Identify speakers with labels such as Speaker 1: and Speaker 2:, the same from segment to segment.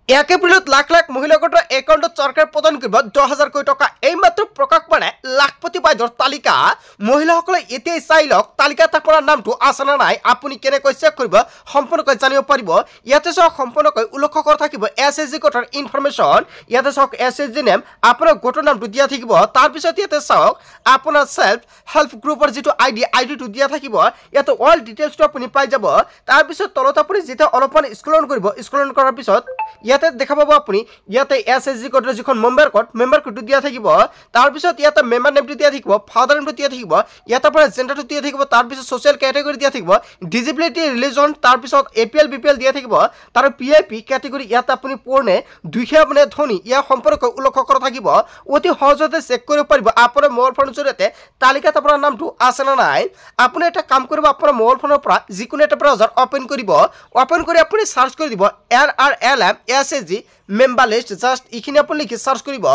Speaker 1: 1 এপ্ৰিলত লাখ লাখ মহিলা গোটৰ একাউণ্টত চৰকাৰে প্ৰদান কৰিব 10,000 কোটি টকা। এইমাত্ৰ প্ৰকাশ পালে লাখপতি বাইদেউৰ তালিকা। মহিলাসকলে এতিয়াই চাই লওক তালিকাত আপোনাৰ নামটো আছে নে নাই। আপুনি কেনেকৈ চেক কৰিব সম্পূৰ্ণকৈ জানিব পাৰিব। ইয়াতে চাওক সম্পূৰ্ণকৈ উল্লেখ কৰা থাকিব SHG গোটৰ ইনফৰমেশ্যন। ইয়াতে চাওক SHG নেম আপোনাৰ গোটৰ নামটো দিয়া থাকিব। তাৰপিছত ইয়াতে চাওক আপোনাৰ সেল্ফ হেল্প গ্ৰুপৰ যিটো আইডিটো দিয়া থাকিব। ইয়াতে অল ডিটেইলছটো আপুনি পাই যাব। তাৰপিছত তলত আপুনি যেতিয়া অলপমান স্ক্ৰল কৰিব, স্ক্ৰল কৰাৰ পিছত ইয়াতে দেখা পাব আপুনি ইয়াতে SHG কোডৰ যিখন মেম্বাৰ কোডটো দিয়া থাকিব। তাৰপিছত ইয়াতে মেম্বাৰ নেমটো দিয়া থাকিব, ফাদাৰ নেমটো দিয়া থাকিব, ইয়াতে আপোনাৰ জেন্ডাৰটো দিয়া থাকিব, তাৰপিছত সোশ্যাল ক্যাটেগৰি দিয়া থাকিব, ডিজেবিলিটি ৰিলিজন, তাৰপিছত APL BPL দিয়া থাকিব, তাৰ PIP ক্যাটেগৰি ইয়াতে আপুনি পঢ়নে দুখীয়া মানে ধনী ইয়া সম্পৰ্কে উল্লেখ কৰা থাকিব। অতি সহজতে চেক কৰিব পাৰিব আপোনাৰ মোবাইল ফোনৰ জৰিয়তে তালিকাত আপোনাৰ নামটো আছে নে নাই। আপুনি এটা কাম কৰিব, আপোনাৰ মোবাইল ফোনৰ পৰা যিকোনো এটা ব্ৰাউজাৰ ওপেন কৰিব, ওপেন কৰি আপুনি সাৰ্চ কৰি দিব RRLM SHG member list. Just এইখিনি আপুনি লিখি সাৰ্চ কৰিব।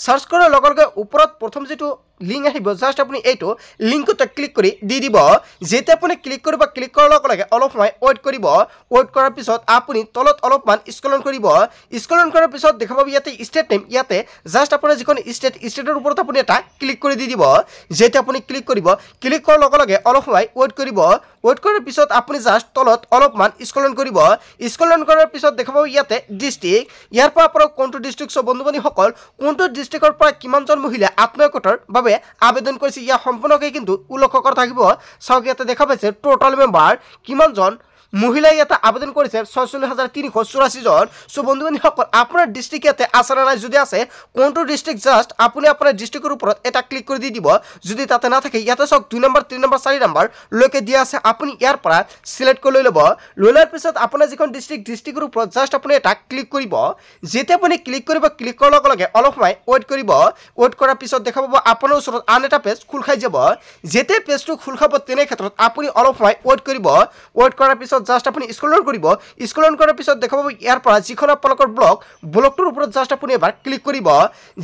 Speaker 1: সাৰ্চ কৰাৰ লগে লগে ওপৰত প্ৰথম যেটো লিংক আহিব, জাষ্ট আপুনি এইটো লিংকতে ক্লিক কৰি দি দিব। যেতিয়া আপুনি ক্লিক কৰিব, ক্লিক কৰাৰ লগে লগে অলপ সময় ওয়েট কৰিব। ওয়েট কৰাৰ পিছত আপুনি তলত অলপমান স্ক্ৰল কৰিব। স্ক্ৰল কৰাৰ পিছত দেখা পাব ইয়াতে ষ্টেট নেম, ইয়াতে জাষ্ট আপোনাৰ যিখন ষ্টেটৰ ওপৰত আপুনি এটা ক্লিক কৰি দি দিব। যেতিয়া আপুনি ক্লিক কৰিব, ক্লিক কৰাৰ লগে লগে অলপ সময় ওয়েট কৰিব। ওয়েট কৰাৰ পিছত আপুনি জাষ্ট তলত অলপমান স্ক্ৰল কৰিব। স্ক্ৰল কৰাৰ পিছত দেখা পাব ইয়াতে ডিস্ট্ৰিক্ট, ইয়াৰ পৰা আপোনাৰ কোনটো ডিস্ট্ৰিক্ট সব বন্ধু বান্ধৱীসকল কোনটো ডিস্ট্ৰিক্টৰ পৰা কিমানজন মহিলা আত্মসহায়ক বাবে আবেদন কৰিছে ইয়া সম্পূৰ্ণকৈ কিন্তু উল্লেখ কৰা থাকিব। চাওক ইয়াতে দেখা পাইছে টোটাল মেম্বাৰ কিমানজন মহিলাই ইয়াতে আবেদন কৰিছে 46,384 জন। সো বন্ধু বান্ধৱীসকল আপোনাৰ ডিস্ট্ৰিক্ট ইয়াতে আছে না নাই, যদি আছে কোনটো ডিস্ট্ৰিক্ট জাষ্ট আপুনি আপোনাৰ ডিস্ট্ৰিক্টৰ ওপৰত এটা ক্লিক কৰি দি দিব। যদি তাতে না থাকে ইয়াতে চাওক 2 নম্বৰ 3 নম্বৰ 4 নম্বৰ লৈকে দিয়া আছে, আপুনি ইয়াৰ পৰা সিলেক্ট কৰি লৈ ল'ব। লৈ লোৱাৰ পিছত আপোনাৰ যিখন ডিস্ট্ৰিক্টৰ ওপৰত জাষ্ট আপুনি এটা ক্লিক কৰিব। যেতিয়া আপুনি ক্লিক কৰিব, ক্লিক কৰাৰ লগে লগে অলপ সময় ওয়েট কৰিব। ওয়েট কৰাৰ পিছত দেখা পাব আপোনাৰ ওচৰত আন এটা পেজ খোল খাই যাব। যেতিয়া পেজটো খোল খাব তেনে ক্ষেত্ৰত আপুনি অলপ সময় ওয়েট কৰিব। ওয়েট কৰাৰ পিছত জাষ্ট আপুনি স্ক্ৰল কৰিব। স্ক্ৰল কৰাৰ পিছত দেখা পাব ইয়াৰ পৰা যিখন আপোনালোকৰ ব্লকটোৰ ওপৰত জাষ্ট আপুনি এবাৰ ক্লিক কৰিব।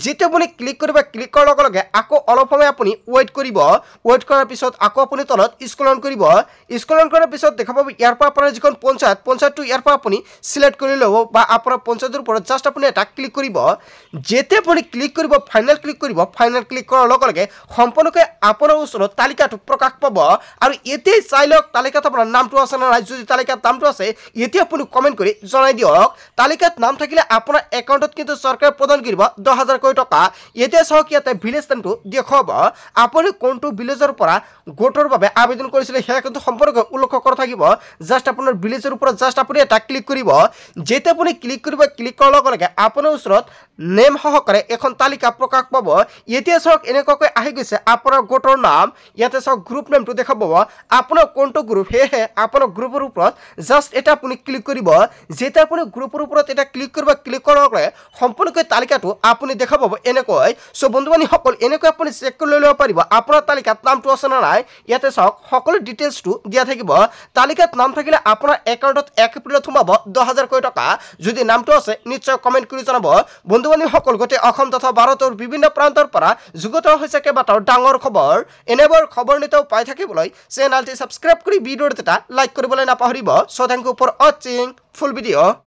Speaker 1: যেতিয়া আপুনি ক্লিক কৰিব, ক্লিক কৰাৰ লগে লগে আকৌ অলপ সময় আপুনি ওয়েট কৰিব। ওয়েট কৰাৰ পিছত আকৌ আপুনি তলত স্ক্ৰল কৰিব। স্ক্ৰল কৰাৰ পিছত দেখা পাব ইয়াৰ পৰা আপোনাৰ যিখন পঞ্চায়তটো ইয়াৰ পৰা আপুনি সিলেক্ট কৰি ল'ব বা আপোনাৰ পঞ্চায়তৰ ওপৰত জাষ্ট আপুনি এটা ক্লিক কৰিব। যেতিয়া আপুনি ক্লিক কৰিব, ফাইনেল ক্লিক কৰিব। ফাইনেল ক্লিক কৰাৰ লগে লগে সম্পূৰ্ণকৈ আপোনাৰ ওচৰত তালিকাটো প্ৰকাশ পাব। আৰু এতিয়াই চাই লওক তালিকাত আপোনাৰ নামটো আছে নে নাই। যদি তালিকাত নামটো আছে এতিয়া আপুনি কমেন্ট কৰি জনাই দিয়ক। তালিকাত নাম থাকিলে আপোনাৰ একাউণ্টত কিন্তু চৰকাৰে প্ৰদান কৰিব 10,000 কোটি টকা। এতিয়া চাওক ইয়াতে ভিলেজ নামটো দেখুৱাব, আপুনি কোনটো ভিলেজৰ পৰা গোটৰ বাবে আবেদন কৰিছিলে সেয়া কিন্তু সম্পূৰ্ণকৈ উল্লেখ কৰা থাকিব। জাষ্ট আপোনাৰ ভিলেজৰ ওপৰত জাষ্ট আপুনি এটা ক্লিক কৰিব। যেতিয়া আপুনি ক্লিক কৰিব, ক্লিক কৰাৰ লগে লগে আপোনাৰ ওচৰত নেম সহকাৰে এখন তালিকা প্ৰকাশ পাব। এতিয়া চাওক এনেকুৱাকৈ আহি গৈছে আপোনাৰ গোটৰ নাম। ইয়াতে চাওক গ্ৰুপ নামটো দেখা পাব আপোনাৰ কোনটো গ্ৰুপ, সেয়েহে আপোনাৰ গ্ৰুপৰ ওপৰত জাষ্ট এটা আপুনি ক্লিক কৰিব। যেতিয়া আপুনি গ্ৰুপৰ ওপৰত এটা ক্লিক কৰিব, ক্লিক কৰাৰ লগে সম্পূৰ্ণকৈ তালিকাটো আপুনি দেখা পাব এনেকৈ। সো বন্ধু বান্ধৱীসকল এনেকৈ আপুনি চেক কৰি লৈ ল'ব পাৰিব আপোনাৰ তালিকাত নামটো আছে নে নাই। ইয়াতে চাওক সকলো ডিটেইলছটো দিয়া থাকিব। তালিকাত নাম থাকিলে আপোনাৰ একাউণ্টত 1 এপ্ৰিলত সোমাব 10,000 কোটি টকা। যদি নামটো আছে নিশ্চয় কমেন্ট কৰি জনাব। বন্ধু বান্ধৱীসকল গোটেই অসম তথা ভাৰতৰ বিভিন্ন প্ৰান্তৰ পৰা যুগত হৈছে কেইবাটাও ডাঙৰ খবৰ। এনেবোৰ খবৰ নিতেও পাই থাকিবলৈ চেনেলটি সাবস্ক্ৰাইব কৰি ভিডিঅ'টো এটা লাইক কৰিবলৈ নাপাহৰিব। So thank you for watching full video'.